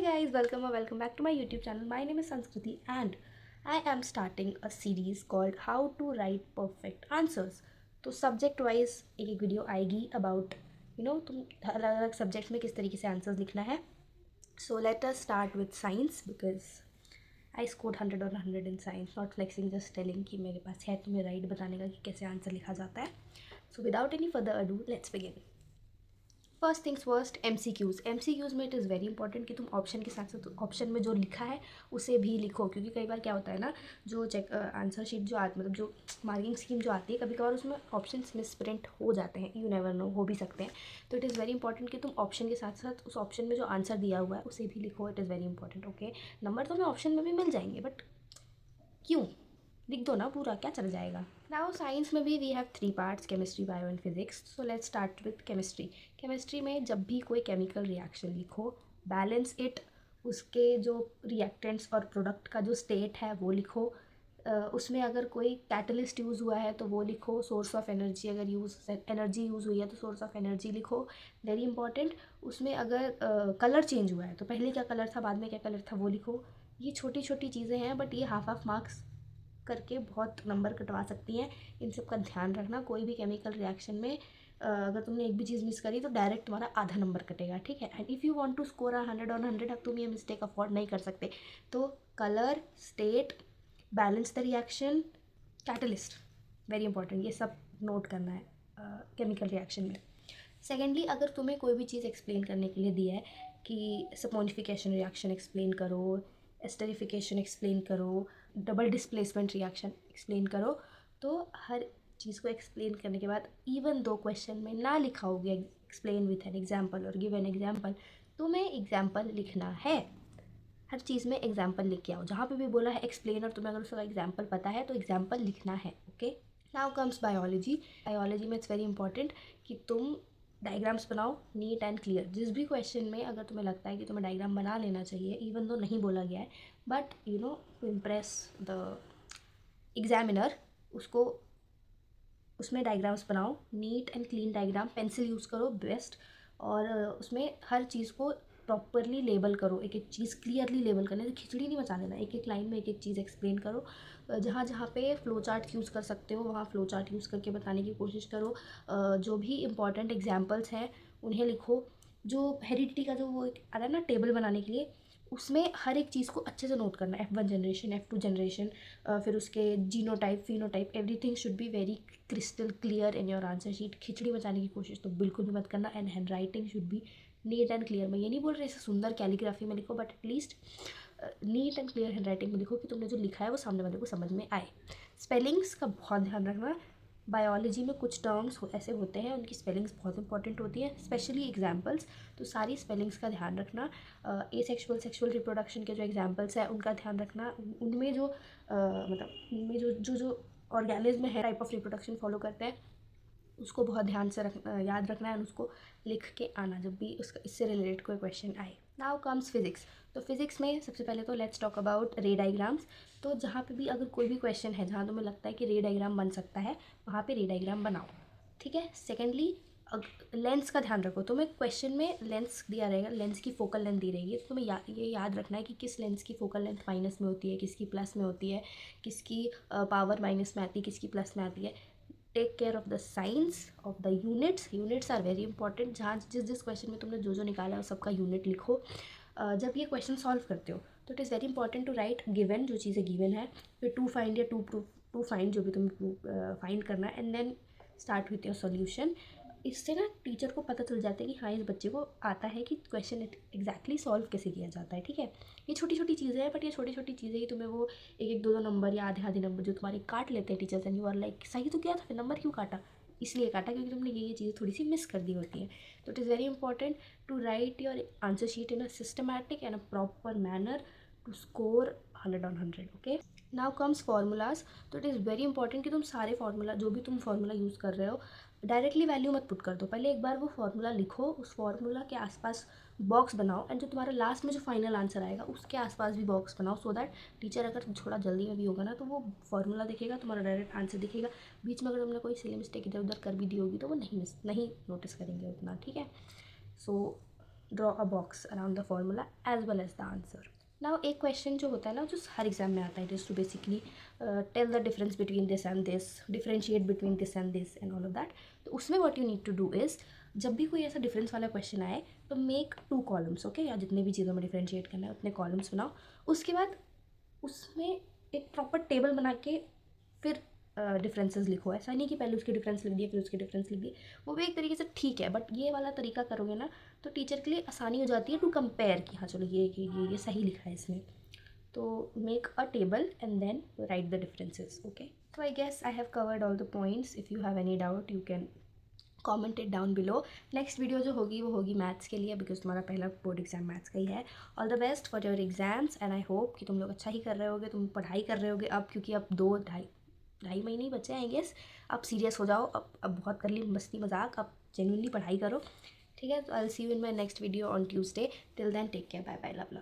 Hi guys, welcome or welcome back to my YouTube channel. My name is Sanskriti and I am starting a series called How to Write Perfect Answers. तो subject wise एक एक video आएगी about तुम अलग अलग subjects में किस तरीके से आंसर्स लिखना है. So let us start with science because I scored 100 और 100 in science, not flexing, just telling कि मेरे पास है तुम्हें राइट बताने का कि कैसे आंसर लिखा जाता है. So without any further ado let's begin. First things first, M C Qs में इट इज़ वेरी इंपॉर्टेंट कि तुम ऑप्शन के साथ साथ ऑप्शन में जो लिखा है उसे भी लिखो, क्योंकि कई बार क्या होता है ना, जो चेक आंसर शीट जो मतलब जो मार्किंग स्कीम जो आती है, कभी कभार उसमें ऑप्शन मिस प्रिंट हो जाते हैं, यू नेवर नो, हो भी सकते हैं. तो इट इज़ वेरी इंपॉर्टेंट कि तुम ऑप्शन के साथ साथ उस ऑप्शन में जो आंसर दिया हुआ है उसे भी लिखो. It is very important. Okay, number तुम्हें ऑप्शन में भी मिल जाएंगे बट क्यों, लिख दो ना पूरा, क्या चल जाएगा. नाउ साइंस में भी we have 3 parts, chemistry, bio and physics. So let's start with chemistry. Chemistry में जब भी कोई केमिकल रिएक्शन लिखो, बैलेंस इट, उसके जो रिएक्टेंट्स और प्रोडक्ट का जो स्टेट है वो लिखो. उसमें अगर कोई कैटलिस्ट यूज़ हुआ है तो वो लिखो. सोर्स ऑफ एनर्जी, अगर एनर्जी यूज़ हुई है तो सोर्स ऑफ एनर्जी लिखो. Very important. उसमें अगर कलर चेंज हुआ है तो पहले क्या कलर था बाद में क्या कलर था वो लिखो. ये छोटी छोटी चीज़ें हैं बट ये हाफ मार्क्स करके बहुत नंबर कटवा सकती हैं. इन सब का ध्यान रखना. कोई भी केमिकल रिएक्शन में अगर तुमने एक भी चीज़ मिस करी तो डायरेक्ट तुम्हारा आधा नंबर कटेगा, ठीक है. And if you want to score 100 on 100, अब तुम ये मिस्टेक अफोर्ड नहीं कर सकते. तो colour, state, balance the reaction, catalyst, very important, ये सब नोट करना है केमिकल रिएक्शन में. सेकेंडली, अगर तुम्हें कोई भी चीज़ एक्सप्लेन करने के लिए दिया है कि सपोनिफिकेशन रिएक्शन एक्सप्लेन करो, एस्टरिफिकेशन एक्सप्लेन करो, डबल डिस्प्लेसमेंट रिएक्शन एक्सप्लेन करो, तो हर चीज़ को एक्सप्लेन करने के बाद इवन दो क्वेश्चन में ना लिखा होगा एक्सप्लेन विथ एन एग्जाम्पल और गिव एन एग्जाम्पल, तुम्हें एग्जाम्पल लिखना है. हर चीज़ में एग्जाम्पल लिख के आओ. जहाँ पे भी बोला है एक्सप्लेन और तुम्हें अगर उसका एग्जाम्पल पता है तो एग्जाम्पल लिखना है. Okay. Now comes biology. Biology में इट्स वेरी इंपॉर्टेंट कि तुम डायग्राम्स बनाओ नीट एंड क्लियर. जिस भी क्वेश्चन में अगर तुम्हें लगता है कि तुम्हें डायग्राम बना लेना चाहिए, इवन दो नहीं बोला गया है, but to impress the examiner, उसको उसमें डायग्राम्स बनाओ, neat and clean diagram, pencil use करो बेस्ट. और उसमें हर चीज़ को प्रॉपरली लेबल करो. एक एक चीज़ क्लियरली लेबल करने से खिचड़ी नहीं मचा देना. एक एक लाइन में एक एक चीज़ एक्सप्लेन करो. जहाँ जहाँ पे फ्लो चार्ट यूज़ कर सकते हो वहाँ फ्लो चार्ट यूज़ करके बताने की कोशिश करो. जो भी इंपॉर्टेंट एग्जाम्पल्स हैं उन्हें लिखो. जो हेरिडिटी का जो वो आता है ना टेबल बनाने के लिए, उसमें हर एक चीज़ को अच्छे से नोट करना. F1 जनरेशन, F2 जनरेशन, फिर उसके genotype, phenotype, everything should be very crystal clear in your answer sheet. खिचड़ी मचाने की कोशिश तो बिल्कुल भी मत करना. And handwriting should be neat and clear. मैं ये नहीं बोल रही इसे सुंदर कैलीग्राफी में लिखो, but at least NEET and clear hand writing में लिखो कि तुमने जो लिखा है वो सामने वाले को समझ में आए. स्पेलिंग्स का बहुत ध्यान रखना. बायोलॉजी में कुछ टर्म्स ऐसे होते हैं उनकी स्पेलिंग्स बहुत इंपॉर्टेंट होती हैं, स्पेशली एग्जाम्पल्स. तो सारी स्पेलिंग्स का ध्यान रखना. एसेक्सुअल, सेक्सुअल रिप्रोडक्शन के जो एग्जाम्पल्स हैं उनका ध्यान रखना. उनमें जो मतलब उनमें जो जो जो ऑर्गेनिज्म है टाइप ऑफ रिप्रोडक्शन फॉलो करते हैं उसको बहुत ध्यान से याद रखना है. और उसको लिख के आना जब भी उसका इससे रिलेटेड कोई क्वेश्चन आए. Now comes physics. तो फिजिक्स में सबसे पहले तो लेट्स टॉक अबाउट रे डायग्राम्स. तो जहाँ पे भी अगर कोई भी क्वेश्चन है जहाँ तुम्हें लगता है कि रे डायग्राम बन सकता है, वहाँ पे रे डायग्राम बनाओ, ठीक है. सेकेंडली, लेंस का ध्यान रखो. तुम्हें क्वेश्चन में लेंस दिया रहेगा, लेंस की फोकल लेंथ दी रहेगी, तो तुम्हें ये याद रखना है कि किस लेंस की फोकल लेंथ माइनस में होती है, किसकी प्लस में होती है, किसकी पावर माइनस में आती है, किसकी प्लस में आती है. Take care of the science of the units are very important. जहाँ जिस जिस क्वेश्चन में तुमने जो जो निकाला है उस सबका यूनिट लिखो. जब ये क्वेश्चन सॉल्व करते हो तो it is very important to write given, जो चीज़ें गिवन है, फिर टू फाइंड या टू प्रूफ, टू फाइंड जो भी तुम्हें फाइंड करना है, and then start with your solution. इससे ना टीचर को पता चल जाता है कि हाँ इस बच्चे को आता है कि क्वेश्चन एग्जैक्टली सॉल्व कैसे किया जाता है, ठीक है. ये छोटी छोटी चीज़ें हैं बट ये छोटी छोटी चीज़ें ही तुम्हें वो एक एक दो दो नंबर या आधे आधे नंबर जो तुम्हारे काट लेते हैं teachers, and you are like सही तो किया था फिर नंबर क्यों काटा. इसलिए काटा क्योंकि तुमने ये चीज़ें थोड़ी सी मिस कर दी होती हैं. तो it is very important to write your answer sheet in a systematic and a proper manner to score 100 on 100. Okay. Now comes formulas. तो इट इज़ वेरी इंपॉर्टेंट कि तुम सारे फार्मूला जो भी तुम फार्मूला यूज़ कर रहे हो डायरेक्टली वैल्यू मत पुट कर दो. पहले एक बार वो फार्मूला लिखो, उस फार्मूला के आसपास बॉक्स बनाओ, एंड जो तुम्हारा लास्ट में जो फाइनल आंसर आएगा उसके आसपास भी बॉक्स बनाओ, सो दैट टीचर अगर थोड़ा जल्दी में भी होगा ना तो वो फार्मूला दिखेगा, तुम्हारा डायरेक्ट आंसर दिखेगा. बीच में अगर तुमने कोई सिली मिस्टेक इधर उधर कर भी दी होगी तो वो नहीं नोटिस करेंगे उतना, ठीक है. So draw a box around the formula as well as the answer. Now एक क्वेश्चन जो होता है ना, जो हर एग्जाम में आता है, it is to basically tell the difference between this and this, differentiate between this and this and all of that. तो उसमें what you need to do is, जब भी कोई ऐसा डिफरेंस वाला क्वेश्चन आए तो मेक 2 कॉलम्स, ओके, या जितने भी चीज़ों में डिफरेंशिएट करना है उतने कॉलम्स बनाओ. उसके बाद उसमें एक प्रॉपर टेबल बना के फिर डिफरेंसेस लिखो. ऐसा नहीं कि पहले उसके डिफरेंस लिख दिए फिर उसके डिफरेंस लिख दिए, वो भी एक तरीके से ठीक है, बट ये वाला तरीका करोगे ना तो टीचर के लिए आसानी हो जाती है टू कंपेयर कि हाँ चलो ये सही लिखा है इसमें. तो make a table and then write the differences. Okay, so I guess I have covered all the points. If you have any doubt you can comment it down below. Next video जो होगी वो होगी maths के लिए, because तुम्हारा पहला board exam maths का ही है. All the best for your exams and I hope कि तुम लोग अच्छा ही कर रहे होगे, तुम पढ़ाई कर रहे होगे अब, क्योंकि अब 2-2.5 महीने ही बचे हैं आई गेस. अब सीरियस हो जाओ, अब बहुत कर ली मस्ती मजाक, अब जेन्युइनली पढ़ाई करो. ठीक है, तो I will see you in my next video on Tuesday. Till then take care, bye bye, love love.